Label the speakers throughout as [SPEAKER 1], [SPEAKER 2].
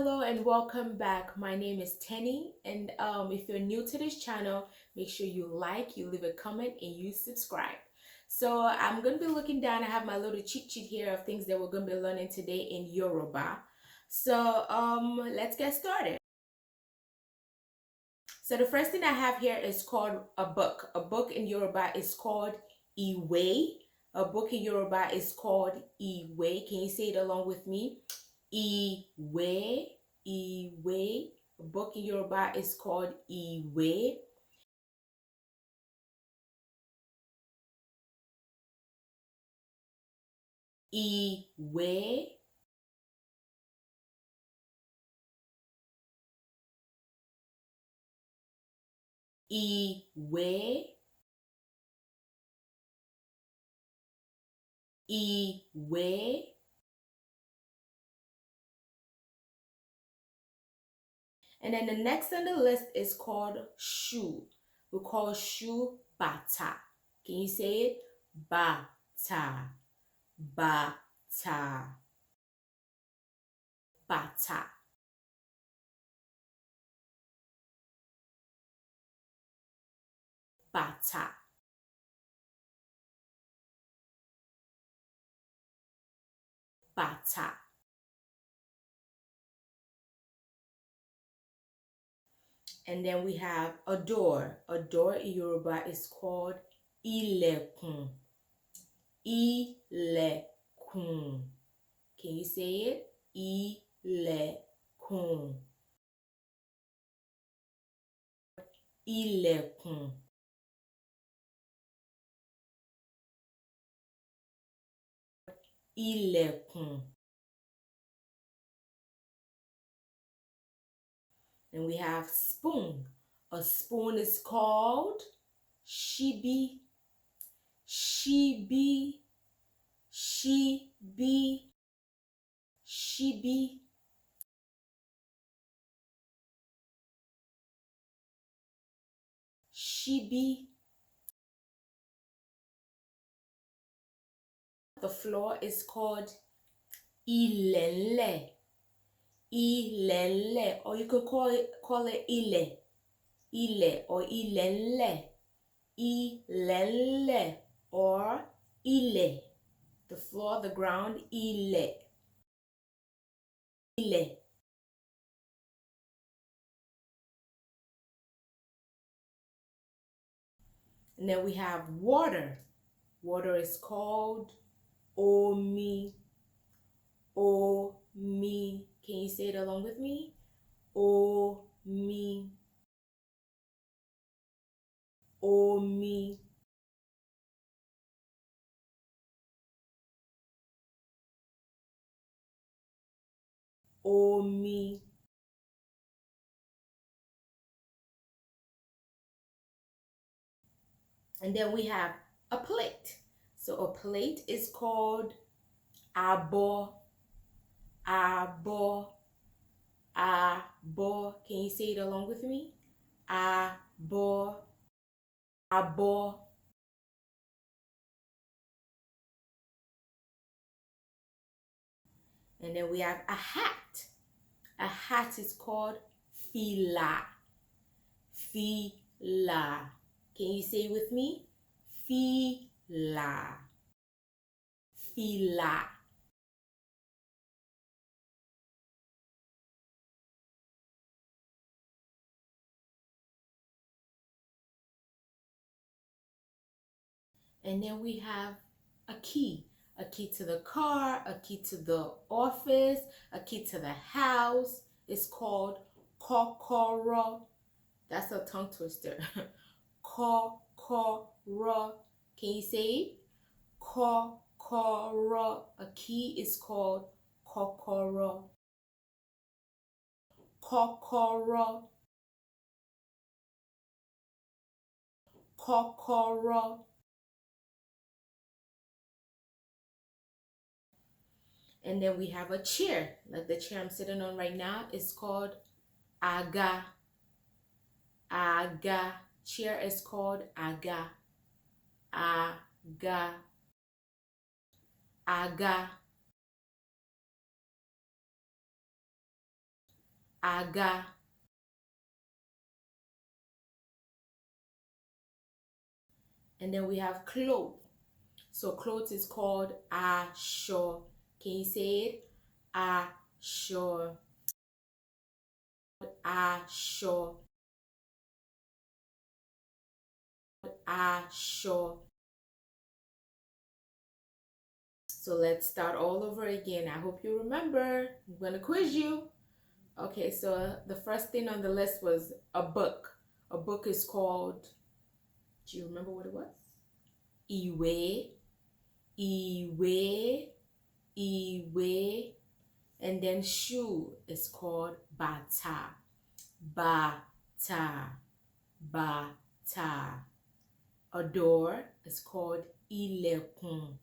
[SPEAKER 1] Hello and welcome back. My name is Tenny, and if you're new to this channel, make sure you like, you leave a comment, and you subscribe. So I'm going to be looking down. I have my little cheat sheet here of things that we're going to be learning today in Yoruba. So let's get started. So the first thing I have here is called a book. A book in Yoruba is called Iwe. A book in Yoruba is called Iwe. Can you say it along with me? Iwe, Iwe. A book in Yoruba is called Iwe. Iwe. Iwe. Iwe. And then the next on the list is called shoe. We call shoe bata. Can you say it? Bata. Bata. Bata. Bata. Bata. And then we have a door. A door in Yoruba is called ilekun. Ilekun. Can you say it? Ilekun. Ilekun. Ilekun. And we have spoon. A spoon is called shibi. Shibi. Shibi. Shibi. Shibi. The floor is called ilele. Ilele, or you could call it ile. Ile or ilele. Ilele or ile. The floor, the ground, ile. Ile. And then we have water. Water is called omi. Omi. Can you say it along with me? Omi. Omi. Omi. And then we have a plate. So a plate is called abo. Abo. Abo. Can you say it along with me? Abo. Abo. And then we have a hat. A hat is called fila. Fila. Can you say it with me? Fila. Fila. And then we have a key. A key to the car, a key to the office, a key to the house. It's called kokoro. That's a tongue twister. Kokoro. Can you say it? Kokoro. A key is called kokoro. Kokoro. Kokoro. And then we have a chair. Like the chair I'm sitting on right now is called aga. Aga. Chair is called aga. Aga. Aga. Aga. And then we have cloth. So clothes is called aṣọ. Can you say it? Aṣọ. Aṣọ. Aṣọ. So let's start all over again. I hope you remember. I'm gonna quiz you. Okay, so the first thing on the list was a book. A book is called, do you remember what it was? Ìwé. Ìwé. Ìwé. And then shoe is called bàtà. Bàtà. Bàtà. A door is called ilẹ̀kùn.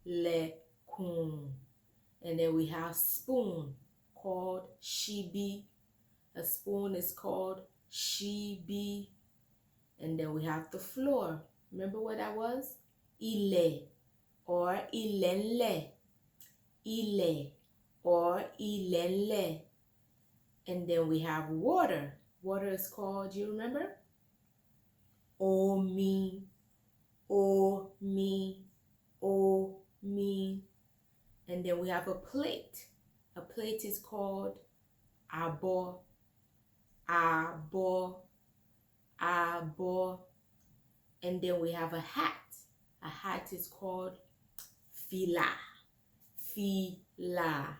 [SPEAKER 1] Ilẹ̀kùn. And then we have spoon called ṣíbí. A spoon is called ṣíbí. And then we have the floor. Remember what that was? Ilẹ̀ or ilẹ̀ńlẹ̀. Ilẹ̀ or ilẹ̀ńlẹ̀. And then we have water. Water is called, do you remember? Omi. Omi. Omi. And then we have a plate. A plate is called abọ́. Abọ́. Abọ́. And then we have a hat. A hat is called fìlà. Fìlà.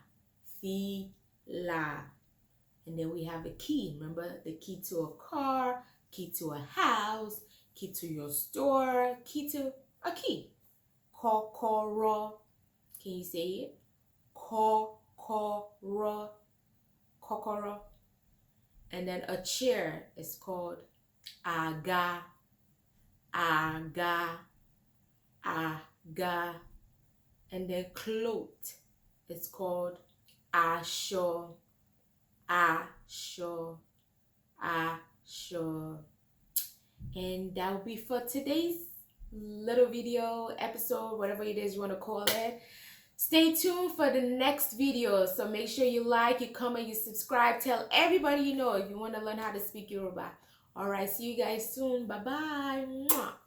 [SPEAKER 1] Fìlà. And then we have a key. Remember the key to a car, key to a house, key to your store, key to a key. Kọ́kọ́rọ́. Can you say it? Kọ́kọ́rọ́. Kọ́kọ́rọ́. And then a chair is called àga. Àga. Àga. And then cloth is called aṣọ. Aṣọ. Aṣọ. And that will be for today's little video, episode, whatever it is you want to call it. Stay tuned for the next video. So make sure you like, you comment, you subscribe. Tell everybody you know if you want to learn how to speak Yoruba. All right, see you guys soon. Bye-bye.